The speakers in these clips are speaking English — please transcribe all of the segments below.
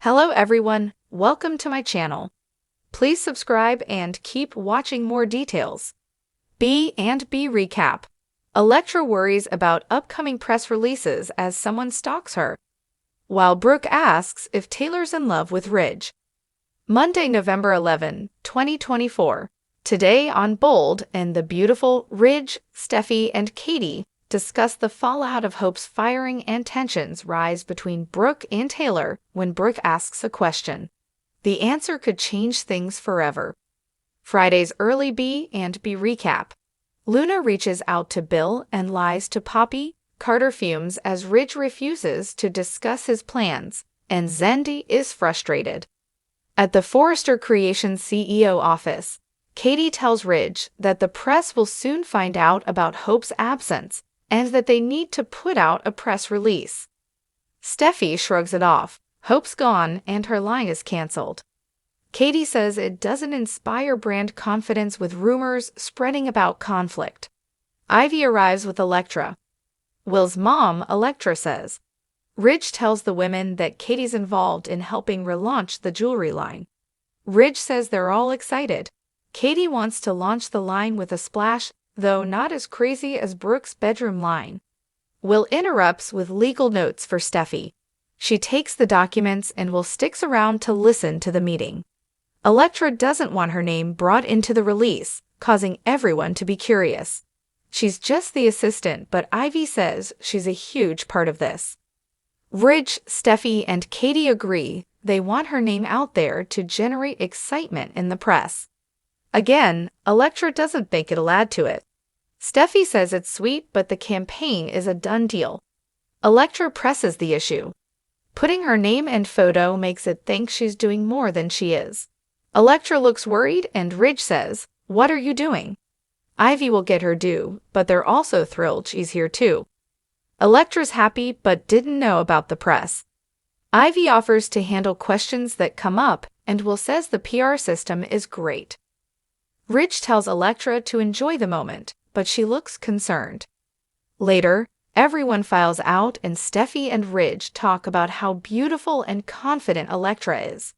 Hello everyone, welcome to my channel. Please subscribe and keep watching more details. B and B recap. Electra worries about upcoming press releases as someone stalks her, while Brooke asks if Taylor's in love with Ridge. Monday, November 11, 2024. Today on Bold and the Beautiful, Ridge, Steffi, and Katie discuss the fallout of Hope's firing and tensions rise between Brooke and Taylor when Brooke asks a question. The answer could change things forever. Friday's early B and B recap. Luna reaches out to Bill and lies to Poppy. Carter fumes as Ridge refuses to discuss his plans, and Zendi is frustrated. At the Forrester Creations CEO office, Katie tells Ridge that the press will soon find out about Hope's absence and that they need to put out a press release. Steffi shrugs it off. Hope's gone and her line is cancelled. Katie says it doesn't inspire brand confidence with rumors spreading about conflict. Ivy arrives with Electra. Will's mom, Electra, says. Ridge tells the women that Katie's involved in helping relaunch the jewelry line. Ridge says they're all excited. Katie wants to launch the line with a splash, though not as crazy as Brooke's bedroom line. Will interrupts with legal notes for Steffi. She takes the documents and Will sticks around to listen to the meeting. Electra doesn't want her name brought into the release, causing everyone to be curious. She's just the assistant, but Ivy says she's a huge part of this. Ridge, Steffi, and Katie agree they want her name out there to generate excitement in the press. Again, Electra doesn't think it'll add to it. Steffi says it's sweet, but the campaign is a done deal. Electra presses the issue. Putting her name and photo makes it think she's doing more than she is. Electra looks worried and Ridge says, "What are you doing?" Ivy will get her due, but they're also thrilled she's here too. Electra's happy but didn't know about the press. Ivy offers to handle questions that come up and Will says the PR system is great. Ridge tells Electra to enjoy the moment, but she looks concerned. Later, everyone files out and Steffi and Ridge talk about how beautiful and confident Electra is.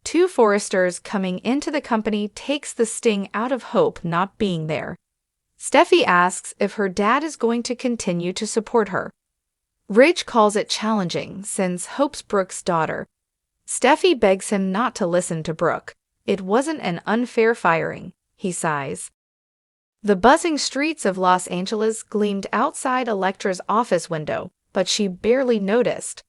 Two Forresters coming into the company takes the sting out of Hope not being there. Steffi asks if her dad is going to continue to support her. Ridge calls it challenging since Hope's Brooke's daughter. Steffi begs him not to listen to Brooke. It wasn't an unfair firing, he sighs. The buzzing streets of Los Angeles gleamed outside Electra's office window, but she barely noticed.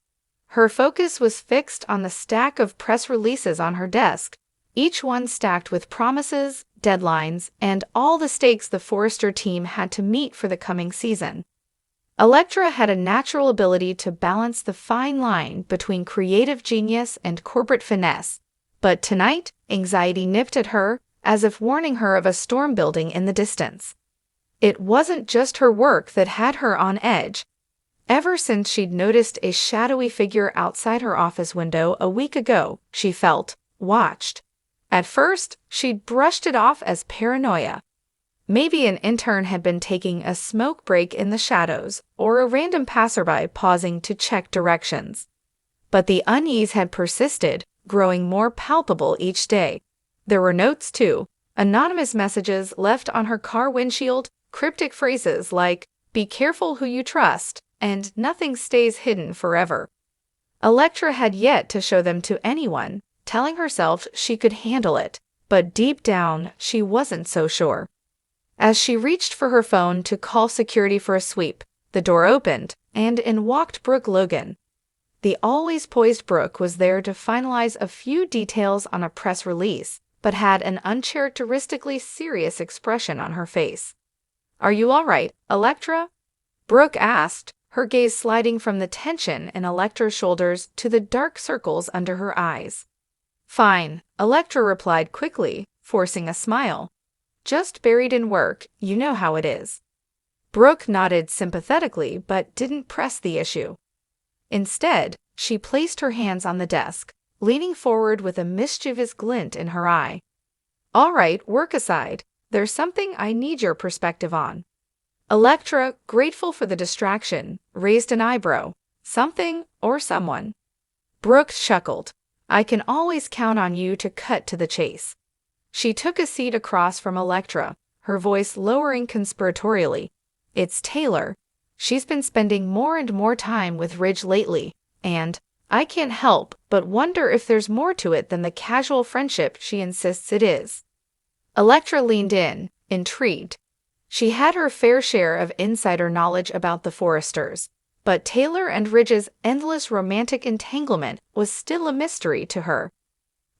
Her focus was fixed on the stack of press releases on her desk, each one stacked with promises, deadlines, and all the stakes the Forrester team had to meet for the coming season. Electra had a natural ability to balance the fine line between creative genius and corporate finesse, but tonight, anxiety nipped at her, as if warning her of a storm building in the distance. It wasn't just her work that had her on edge. Ever since she'd noticed a shadowy figure outside her office window a week ago, she felt watched. At first, she'd brushed it off as paranoia. Maybe an intern had been taking a smoke break in the shadows, or a random passerby pausing to check directions. But the unease had persisted, growing more palpable each day. There were notes too, anonymous messages left on her car windshield, cryptic phrases like, "Be careful who you trust," and "Nothing stays hidden forever." Electra had yet to show them to anyone, telling herself she could handle it, but deep down she wasn't so sure. As she reached for her phone to call security for a sweep, the door opened, and in walked Brooke Logan. The always poised Brooke was there to finalize a few details on a press release, but had an uncharacteristically serious expression on her face. "Are you all right, Electra?" Brooke asked, her gaze sliding from the tension in Electra's shoulders to the dark circles under her eyes. "Fine," Electra replied quickly, forcing a smile. "Just buried in work, you know how it is." Brooke nodded sympathetically but didn't press the issue. Instead, she placed her hands on the desk, leaning forward with a mischievous glint in her eye. "All right, work aside. There's something I need your perspective on." Electra, grateful for the distraction, raised an eyebrow. "Something or someone?" Brooke chuckled. I can always count on you to cut to the chase. She took a seat across from Electra, her voice lowering conspiratorially. It's Taylor. She's been spending more and more time with Ridge lately, and I can't help but wonder if there's more to it than the casual friendship she insists it is. Electra leaned in, intrigued. She had her fair share of insider knowledge about the Forresters, but Taylor and Ridge's endless romantic entanglement was still a mystery to her.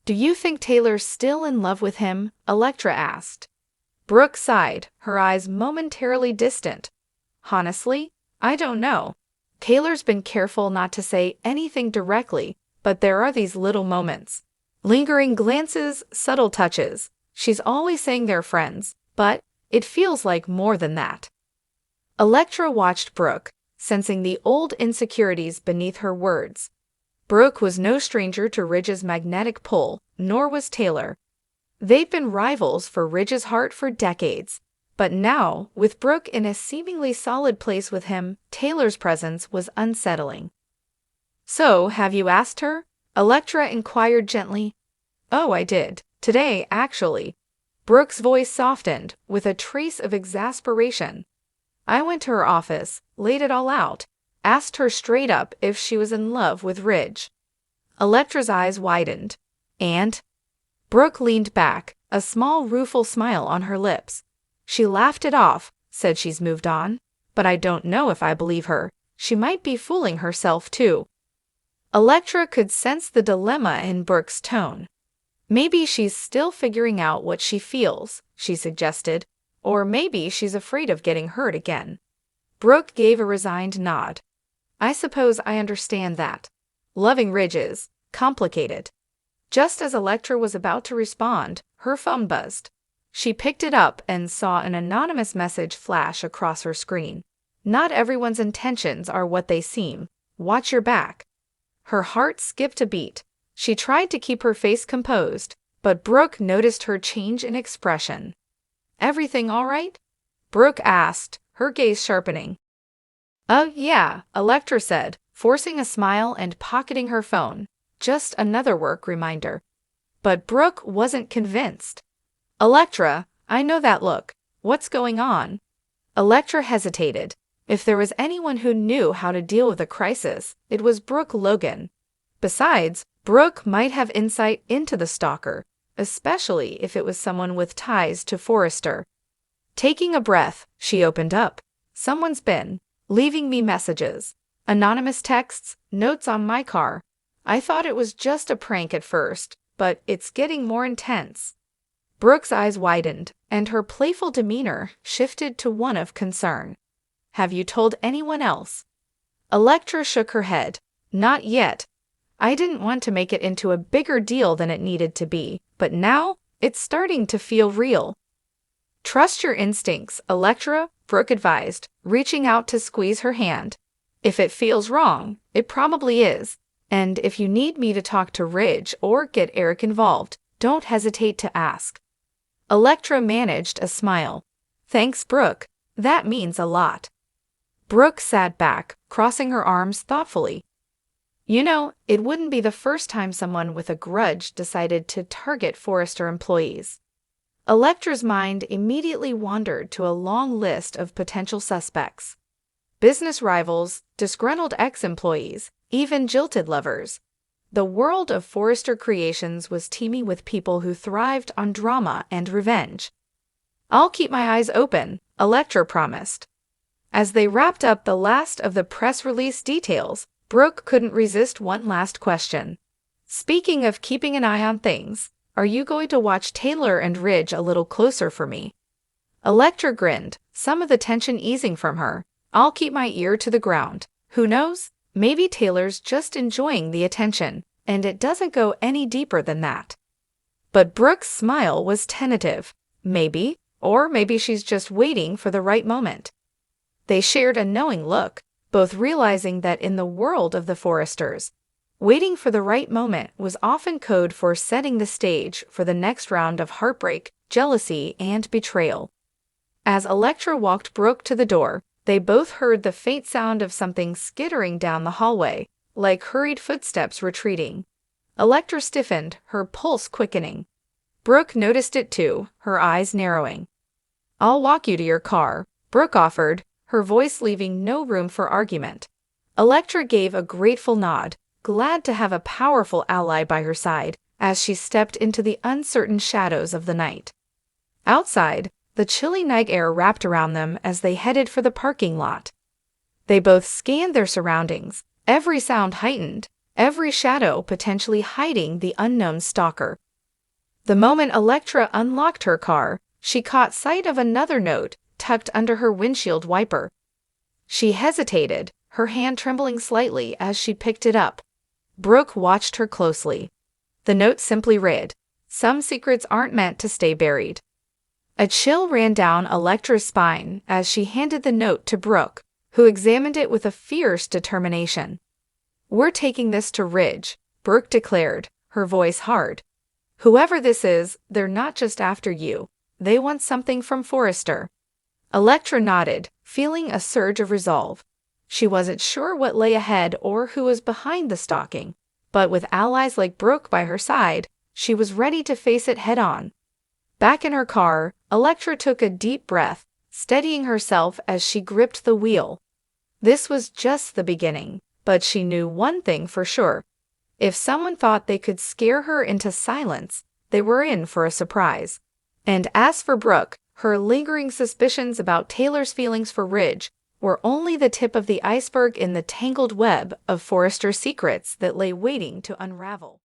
Do you think Taylor's still in love with him? Electra asked. Brooke sighed, her eyes momentarily distant. Honestly, I don't know. Taylor's been careful not to say anything directly, but there are these little moments. Lingering glances, subtle touches. She's always saying they're friends, but it feels like more than that. Electra watched Brooke, sensing the old insecurities beneath her words. Brooke was no stranger to Ridge's magnetic pull, nor was Taylor. They'd been rivals for Ridge's heart for decades, but now, with Brooke in a seemingly solid place with him, Taylor's presence was unsettling. So, have you asked her? Electra inquired gently. Oh, I did. Today, actually. Brooke's voice softened, with a trace of exasperation. I went to her office, laid it all out, asked her straight up if she was in love with Ridge. Electra's eyes widened. And? Brooke leaned back, a small rueful smile on her lips. She laughed it off, said she's moved on, but I don't know if I believe her. She might be fooling herself too. Electra could sense the dilemma in Brooke's tone. Maybe she's still figuring out what she feels, she suggested, or maybe she's afraid of getting hurt again. Brooke gave a resigned nod. I suppose I understand that. Loving Ridge is complicated. Just as Electra was about to respond, her phone buzzed. She picked it up and saw an anonymous message flash across her screen. Not everyone's intentions are what they seem. Watch your back. Her heart skipped a beat. She tried to keep her face composed, but Brooke noticed her change in expression. Everything all right? Brooke asked, her gaze sharpening. Oh, yeah, Electra said, forcing a smile and pocketing her phone. Just another work reminder. But Brooke wasn't convinced. Electra, I know that look. What's going on? Electra hesitated. If there was anyone who knew how to deal with a crisis, it was Brooke Logan. Besides, Brooke might have insight into the stalker, especially if it was someone with ties to Forrester. Taking a breath, she opened up. Someone's been leaving me messages. Anonymous texts, notes on my car. I thought it was just a prank at first, but it's getting more intense. Brooke's eyes widened, and her playful demeanor shifted to one of concern. Have you told anyone else? Electra shook her head. Not yet. I didn't want to make it into a bigger deal than it needed to be, but now it's starting to feel real. Trust your instincts, Electra, Brooke advised, reaching out to squeeze her hand. If it feels wrong, it probably is. And if you need me to talk to Ridge or get Eric involved, don't hesitate to ask. Electra managed a smile. Thanks, Brooke. That means a lot. Brooke sat back, crossing her arms thoughtfully. You know, it wouldn't be the first time someone with a grudge decided to target Forrester employees. Electra's mind immediately wandered to a long list of potential suspects. Business rivals, disgruntled ex-employees, even jilted lovers. The world of Forrester Creations was teeming with people who thrived on drama and revenge. I'll keep my eyes open, Electra promised. As they wrapped up the last of the press release details, Brooke couldn't resist one last question. Speaking of keeping an eye on things, are you going to watch Taylor and Ridge a little closer for me? Electra grinned, some of the tension easing from her. I'll keep my ear to the ground. Who knows? Maybe Taylor's just enjoying the attention, and it doesn't go any deeper than that. But Brooke's smile was tentative. Maybe, or maybe she's just waiting for the right moment. They shared a knowing look, both realizing that in the world of the Forresters, waiting for the right moment was often code for setting the stage for the next round of heartbreak, jealousy, and betrayal. As Electra walked Brooke to the door, they both heard the faint sound of something skittering down the hallway, like hurried footsteps retreating. Electra stiffened, her pulse quickening. Brooke noticed it too, her eyes narrowing. "I'll walk you to your car," Brooke offered, her voice leaving no room for argument. Electra gave a grateful nod, glad to have a powerful ally by her side as she stepped into the uncertain shadows of the night. Outside, the chilly night air wrapped around them as they headed for the parking lot. They both scanned their surroundings, every sound heightened, every shadow potentially hiding the unknown stalker. The moment Electra unlocked her car, she caught sight of another note tucked under her windshield wiper. She hesitated, her hand trembling slightly as she picked it up. Brooke watched her closely. The note simply read, "Some secrets aren't meant to stay buried." A chill ran down Electra's spine as she handed the note to Brooke, who examined it with a fierce determination. "We're taking this to Ridge," Brooke declared, her voice hard. "Whoever this is, they're not just after you. They want something from Forrester." Electra nodded, feeling a surge of resolve. She wasn't sure what lay ahead or who was behind the stalking, but with allies like Brooke by her side, she was ready to face it head-on. Back in her car, Electra took a deep breath, steadying herself as she gripped the wheel. This was just the beginning, but she knew one thing for sure. If someone thought they could scare her into silence, they were in for a surprise. And as for Brooke, her lingering suspicions about Taylor's feelings for Ridge were only the tip of the iceberg in the tangled web of Forrester's secrets that lay waiting to unravel.